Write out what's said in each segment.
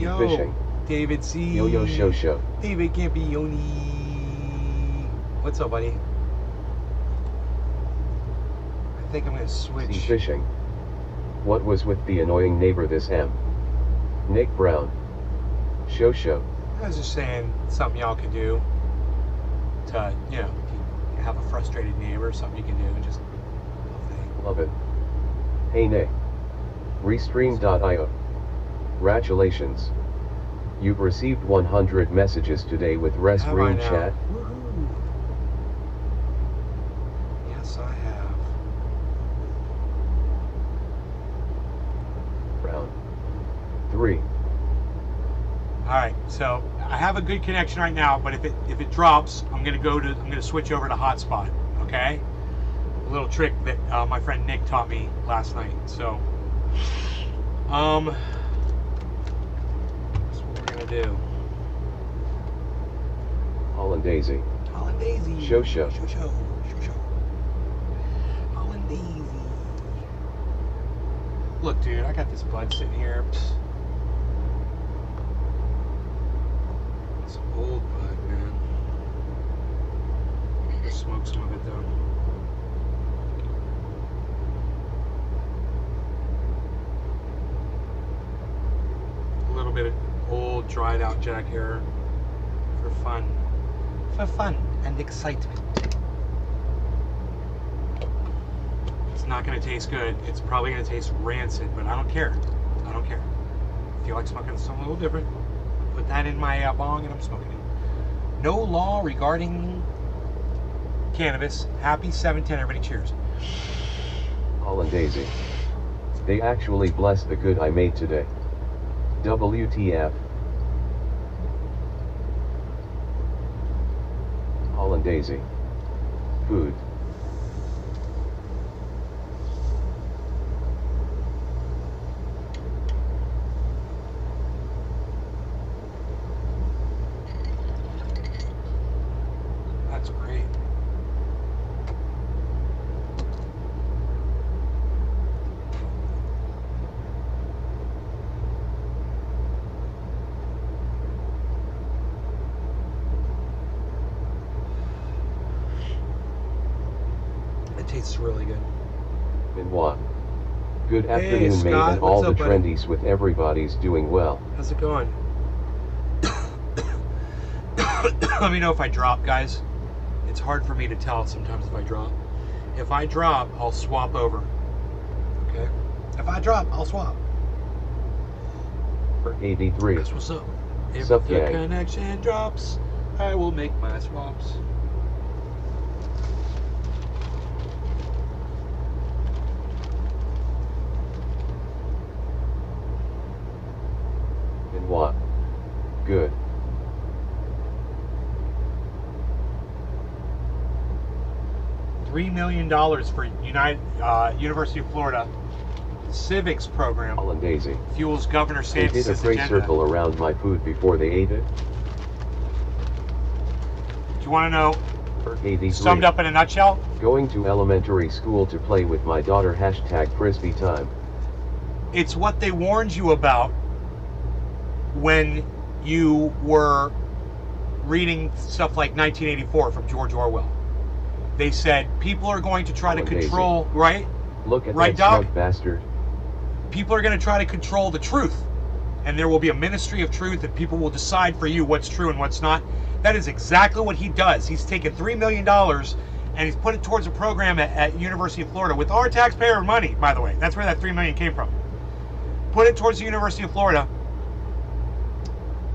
yo. Fishing. David C. Yo-yo show. David Campione. What's up, buddy? I think I'm gonna switch. Sea fishing. What was with the annoying neighbor this M? Nick Brown. Show. I was just saying something y'all could do to, you know, if you have a frustrated neighbor, something you can do, just Love it. Hey Nick. Restream.io. Congratulations. You've received 100 messages today with Restream chat. Woohoo. Yes, I have. Round 3. All right, so I have a good connection right now, but if it drops, I'm gonna switch over to hotspot. Okay, a little trick that my friend Nick taught me last night. So, that's what we're gonna do. Hollandaise. Hollandaise. Show. Hollandaise. Look, dude, I got this bud sitting here. It's old bud, man. Just smoke some of it though. A little bit of old, dried out Jack Herer for fun. For fun and excitement. It's not going to taste good. It's probably going to taste rancid, but I don't care. I don't care. I feel like smoking something a little different. Put that in my bong and I'm smoking it. No law regarding cannabis. Happy 710, everybody. Cheers. Hollandaise. They actually blessed the good I made today. WTF. Hollandaise. Food. That's great. It tastes really good. And what? Good Hey, afternoon, mate, Scott, and all what's the up, buddy? trendies with everybody's doing well. How's it going? Let me know if I drop, guys. It's hard for me to tell sometimes if I drop. If I drop, I'll swap over. Okay? If I drop, I'll swap. For 83. That's what's up. If Sup, the gang? connection drops, I will make my swaps. And what? Good. $3 million for University of Florida civics program Hollandaise. fuels Governor They did a Santos' great agenda. circle around my food before they ate it. Do you want to know, For 83. summed up in a nutshell? Going to elementary school to play with my daughter. #Frisbee time. It's what they warned you about when you were reading stuff like 1984 from George Orwell. They said people are going to try to Hollandaise. control, right? Look at Right, that Doc? smug bastard. People are going to try to control the truth. And there will be a ministry of truth and people will decide for you what's true and what's not. That is exactly what he does. He's taken $3 million and he's put it towards a program at University of Florida with our taxpayer money, by the way. That's where that $3 million came from. Put it towards the University of Florida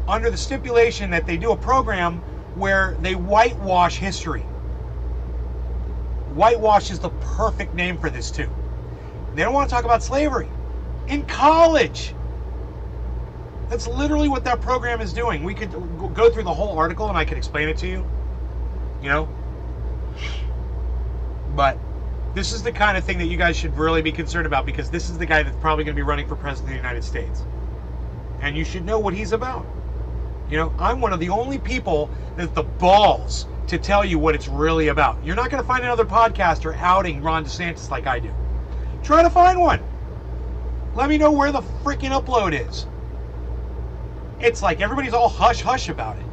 under the stipulation that they do a program where they whitewash history. Whitewash is the perfect name for this too. They don't want to talk about slavery in college. That's literally what that program is doing. We could go through the whole article and I could explain it to you, you know? But this is the kind of thing that you guys should really be concerned about because this is the guy that's probably going to be running for president of the United States. And you should know what he's about. You know, I'm one of the only people that's the balls to tell you what it's really about. You're not going to find another podcaster outing Ron DeSantis like I do. Try to find one. Let me know where the freaking upload is. It's like everybody's all hush-hush about it.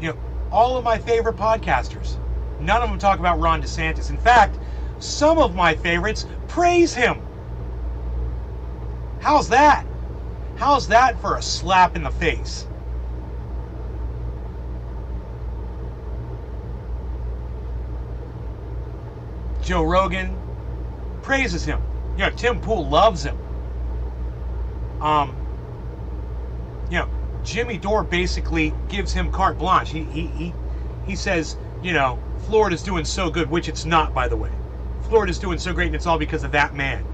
You know, all of my favorite podcasters, none of them talk about Ron DeSantis. In fact, some of my favorites praise him. How's that? How's that for a slap in the face? Joe Rogan praises him. You know, Tim Pool loves him. You know, Jimmy Dore basically gives him carte blanche. He says, you know, Florida's doing so good, which it's not, by the way. Florida's doing so great, and it's all because of that man.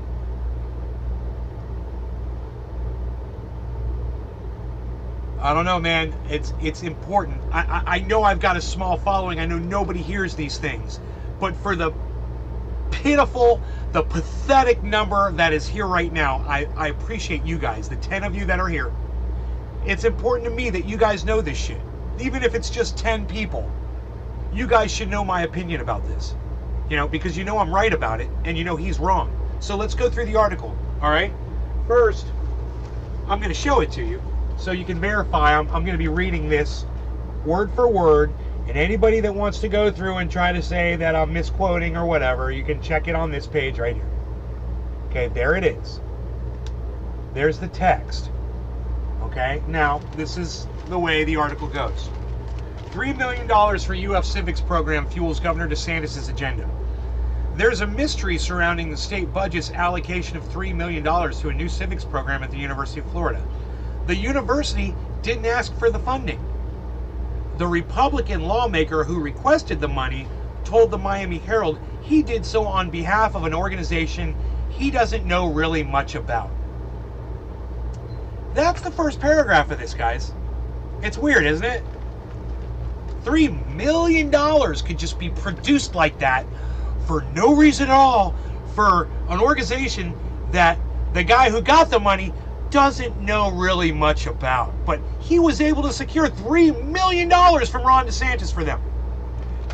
I don't know, man. It's important. I know I've got a small following. I know nobody hears these things. But for the pitiful, the pathetic number that is here right now, I appreciate you guys, the 10 of you that are here. It's important to me that you guys know this shit. Even if it's just 10 people, you guys should know my opinion about this. You know, because you know I'm right about it, and you know he's wrong. So let's go through the article, all right? First, I'm going to show it to you so you can verify. I'm going to be reading this word for word, and anybody that wants to go through and try to say that I'm misquoting or whatever, you can check it on this page right here. Okay, there it is. There's the text. Okay, now this is the way the article goes. $3 million for UF Civics program fuels Governor DeSantis' agenda. There's a mystery surrounding the state budget's allocation of $3 million to a new civics program at the University of Florida. The university didn't ask for the funding. The Republican lawmaker who requested the money told the Miami Herald he did so on behalf of an organization he doesn't know really much about. That's the first paragraph of this, guys. It's weird, isn't it? $3 million could just be produced like that for no reason at all for an organization that the guy who got the money doesn't know really much about. But he was able to secure $3 million from Ron DeSantis for them.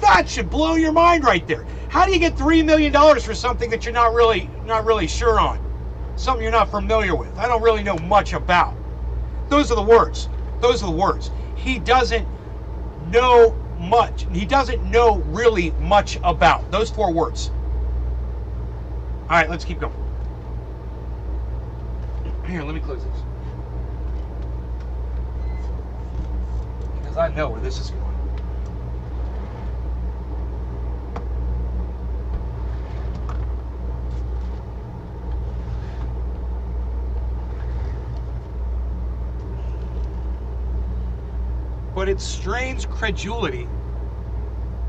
That should blow your mind right there. How do you get $3 million for something that you're not really sure on? Something you're not familiar with. I don't really know much about. Those are the words. Those are the words. He doesn't know much. He doesn't know really much about. Those 4 words. All right, let's keep going. Here, let me close this. Because I know where this is going. But it strains credulity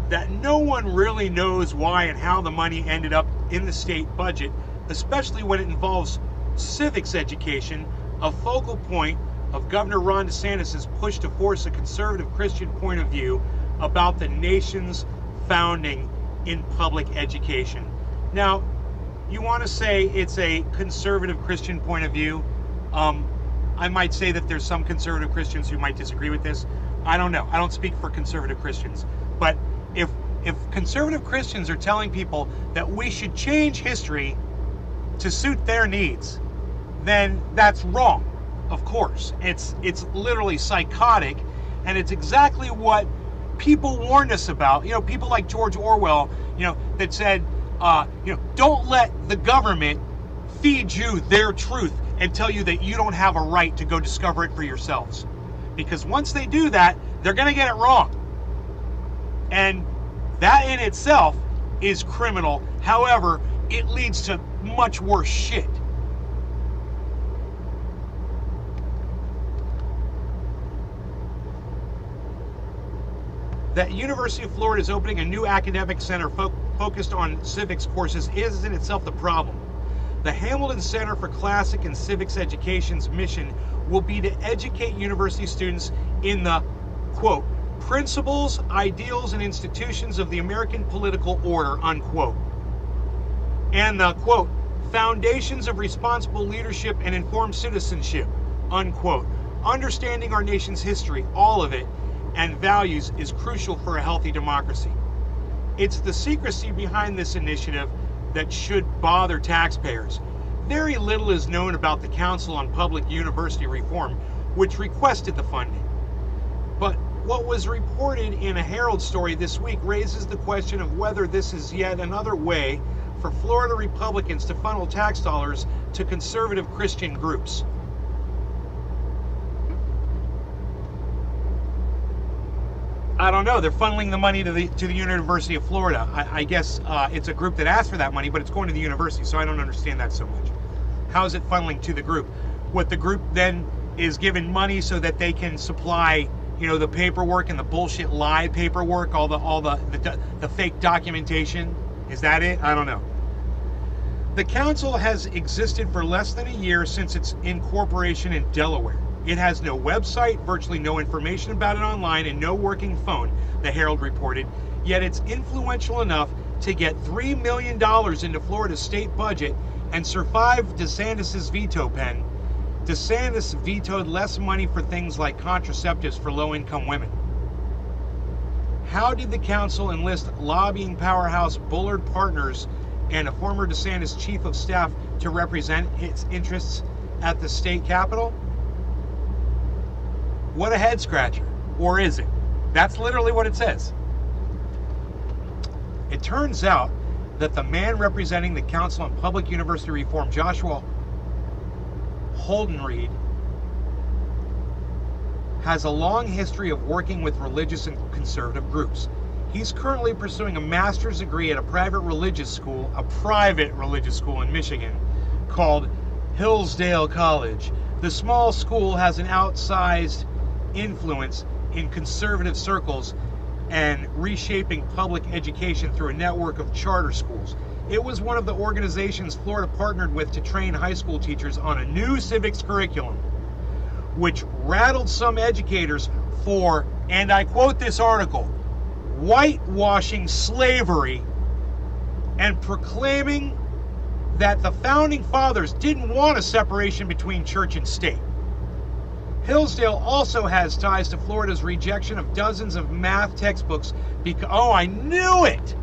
that no one really knows why and how the money ended up in the state budget, especially when it involves civics education, a focal point of Governor Ron DeSantis' push to force a conservative Christian point of view about the nation's founding in public education. Now, you want to say it's a conservative Christian point of view. I might say that there's some conservative Christians who might disagree with this. I don't know. I don't speak for conservative Christians. But if conservative Christians are telling people that we should change history to suit their needs, then that's wrong, of course. It's literally psychotic, and it's exactly what people warned us about. You know, people like George Orwell, you know, that said, don't let the government feed you their truth and tell you that you don't have a right to go discover it for yourselves. Because once they do that, they're going to get it wrong. And that in itself is criminal. However, it leads to much worse shit. That University of Florida is opening a new academic center focused on civics courses is in itself the problem. The Hamilton Center for Classic and Civics Education's mission will be to educate university students in the, quote, principles, ideals, and institutions of the American political order, unquote, and the, quote, foundations of responsible leadership and informed citizenship, unquote. Understanding our nation's history, all of it, and values is crucial for a healthy democracy. It's the secrecy behind this initiative that should bother taxpayers. Very little is known about the Council on Public University Reform, which requested the funding. But what was reported in a Herald story this week raises the question of whether this is yet another way for Florida Republicans to funnel tax dollars to conservative Christian groups. I don't know. They're funneling the money to the University of Florida. I guess it's a group that asked for that money, but it's going to the university, so I don't understand that so much. How is it funneling to the group? What, the group then is given money so that they can supply, you know, the paperwork and the bullshit lie paperwork, all the fake documentation? Is that it? I don't know. The council has existed for less than a year since its incorporation in Delaware. It has no website, virtually no information about it online, and no working phone, the Herald reported. Yet it's influential enough to get $3 million into Florida's state budget and survive DeSantis' veto pen. DeSantis vetoed less money for things like contraceptives for low-income women. How did the council enlist lobbying powerhouse Bullard Partners and a former DeSantis chief of staff to represent its interests at the state capitol? What a head scratcher. Or is it? That's literally what it says. It turns out that the man representing the Council on Public University Reform, Joshua Holdenreid, has a long history of working with religious and conservative groups. He's currently pursuing a master's degree at a private religious school in Michigan called Hillsdale College. The small school has an outsized influence in conservative circles and reshaping public education through a network of charter schools. It was one of the organizations Florida partnered with to train high school teachers on a new civics curriculum, which rattled some educators for, and I quote this article, whitewashing slavery and proclaiming that the founding fathers didn't want a separation between church and state. Hillsdale also has ties to Florida's rejection of dozens of math textbooks because, oh, I knew it!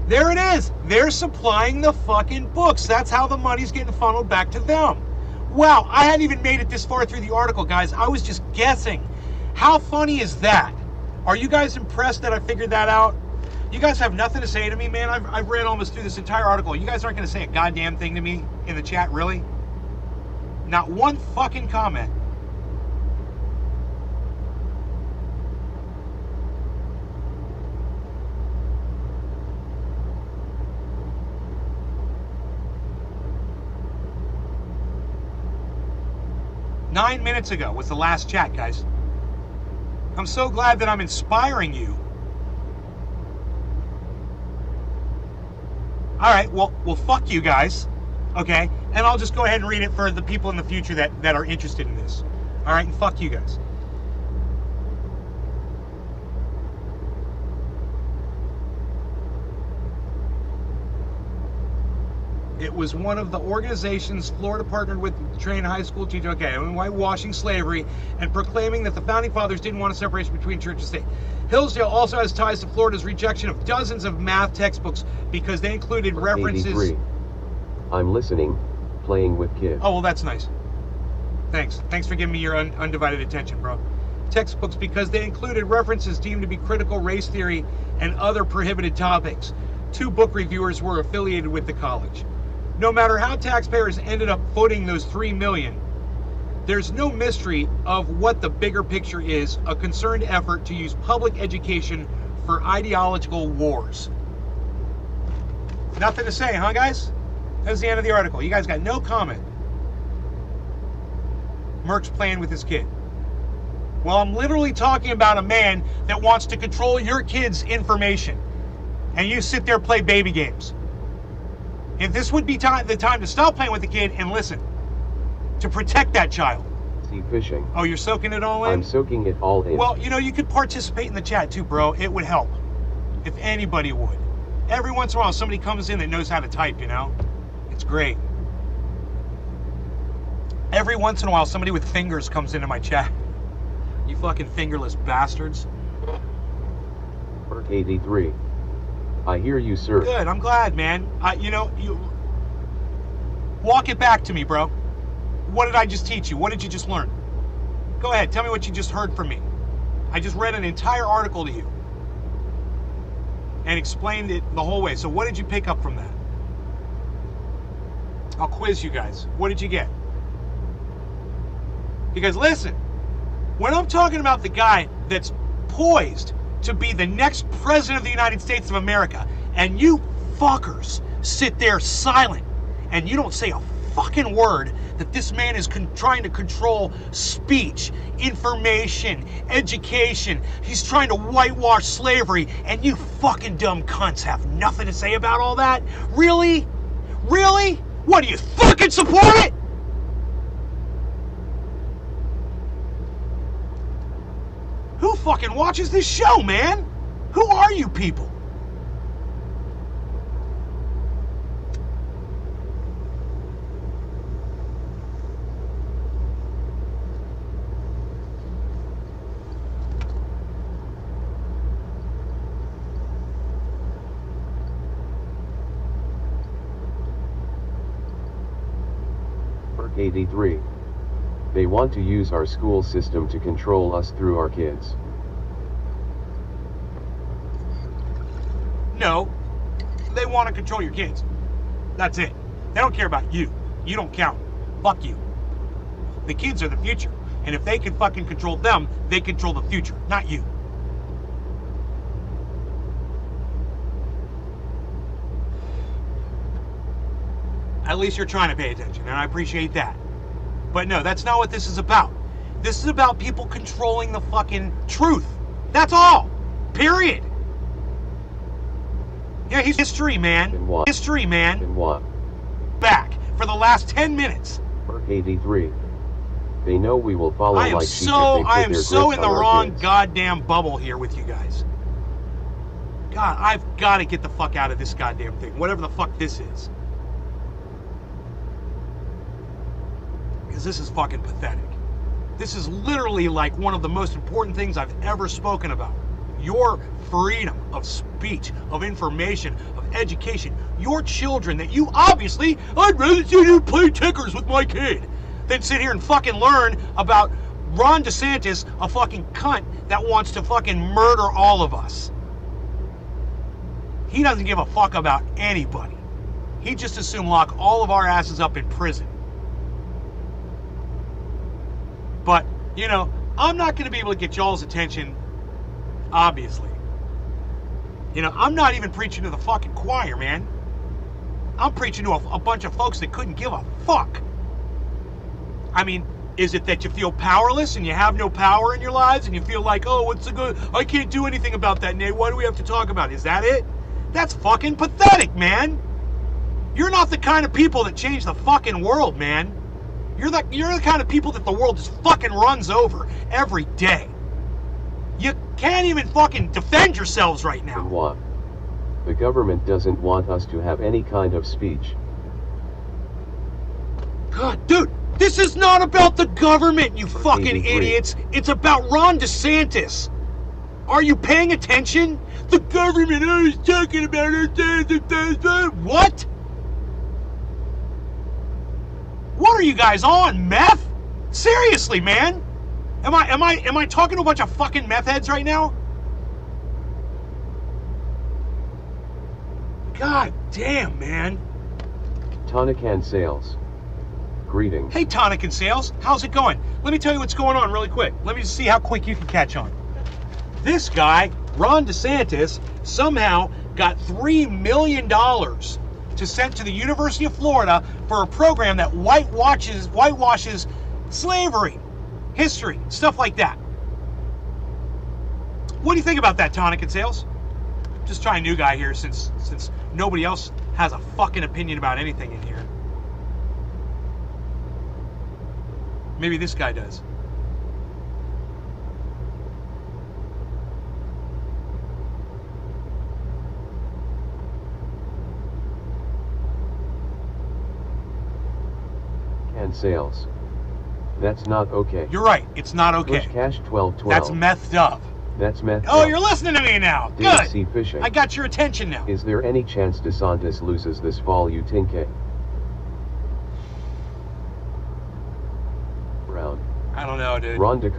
There it is! They're supplying the fucking books. That's how the money's getting funneled back to them. Wow, I hadn't even made it this far through the article, guys. I was just guessing. How funny is that? Are you guys impressed that I figured that out? You guys have nothing to say to me, man. I've read almost through this entire article. You guys aren't going to say a goddamn thing to me in the chat, really? Not one fucking comment. Nine minutes ago was the last chat, guys. I'm so glad that I'm inspiring you. All right, well, fuck you guys, okay? And I'll just go ahead and read it for the people in the future that are interested in this. All right, and fuck you guys. It was one of the organizations Florida partnered with to train high school teachers, whitewashing slavery and proclaiming that the founding fathers didn't want a separation between church and state. Hillsdale also has ties to Florida's rejection of dozens of math textbooks because they included references. 83. I'm listening, playing with kids. Oh, well, that's nice. Thanks for giving me your undivided attention, bro. Textbooks because they included references deemed to be critical race theory and other prohibited topics. 2 book reviewers were affiliated with the college. No matter how taxpayers ended up footing those $3 million, there's no mystery of what the bigger picture is, a concerned effort to use public education for ideological wars. Nothing to say, huh, guys? That's the end of the article. You guys got no comment. Merck's playing with his kid. Well, I'm literally talking about a man that wants to control your kid's information. And you sit there and play baby games. If this would be the time to stop playing with the kid and listen, to protect that child. See fishing. Oh, you're soaking it all in? I'm soaking it all in. Well, you know, you could participate in the chat too, bro. It would help. If anybody would. Every once in a while, somebody comes in that knows how to type, you know? It's great. Every once in a while, somebody with fingers comes into my chat. You fucking fingerless bastards. 83. I hear you, sir. Good, I'm glad, man. You walk it back to me, bro. What did I just teach you? What did you just learn? Go ahead, tell me what you just heard from me. I just read an entire article to you and explained it the whole way. So what did you pick up from that? I'll quiz you guys. What did you get? Because listen, when I'm talking about the guy that's poised to be the next president of the United States of America, and you fuckers sit there silent and you don't say a fucking word that this man is trying to control speech, information, education. He's trying to whitewash slavery, and you fucking dumb cunts have nothing to say about all that? Really? Really? What, do you fucking support it? Who fucking watches this show, man? Who are you people? Perk 83. They want to use our school system to control us through our kids. No, they want to control your kids. That's it. They don't care about you. You don't count. Fuck you. The kids are the future. And if they can fucking control them, they control the future, not you. At least you're trying to pay attention, and I appreciate that. But no, that's not what this is about. This is about people controlling the fucking truth. That's all. Period. Yeah, he's history, man. History, man. In what? Back for the last 10 minutes. Perk 83. They know we will follow I am like sheep if so they put I am their so grips in the on our wrong kids. goddamn bubble here with you guys. God, I've got to get the fuck out of this goddamn thing, whatever the fuck this is. Because this is fucking pathetic. This is literally like one of the most important things I've ever spoken about. Your freedom of speech, of information, of education. Your children that you obviously, I'd rather sit here and play checkers with my kid than sit here and fucking learn about Ron DeSantis, a fucking cunt that wants to fucking murder all of us. He doesn't give a fuck about anybody. He'd just as soon lock all of our asses up in prison. But, you know, I'm not going to be able to get y'all's attention, obviously. You know, I'm not even preaching to the fucking choir, man. I'm preaching to a bunch of folks that couldn't give a fuck. I mean, is it that you feel powerless and you have no power in your lives and you feel like, oh, what's the good? I can't do anything about that, Nate. Why do we have to talk about it? Is that it? That's fucking pathetic, man. You're not the kind of people that change the fucking world, man. You're the kind of people that the world just fucking runs over every day. You can't even fucking defend yourselves right now. In what? The government doesn't want us to have any kind of speech. God, dude, this is not about the government, you fucking 83. idiots. It's about Ron DeSantis. Are you paying attention? The government is talking about it. What? What are you guys on, meth? Seriously, man? Am I talking to a bunch of fucking meth heads right now? God damn, man. Tonic and Sales. Greetings. Hey, Tonic and Sales, how's it going? Let me tell you what's going on really quick. Let me just see how quick you can catch on. This guy, Ron DeSantis, somehow got $3 million to send to the University of Florida for a program that whitewashes slavery, history, stuff like that. What do you think about that, Tonic and Sales? Just trying a new guy here since nobody else has a fucking opinion about anything in here. Maybe this guy does. And Sales. That's not okay. You're right, it's not okay. Push cash 1212. That's methed up. That's meth. Oh, you're listening to me now. Good. DSC fishing. I got your attention now. Is there any chance DeSantis loses this fall, you think? Brown. I don't don't know, dude. Ron DeCun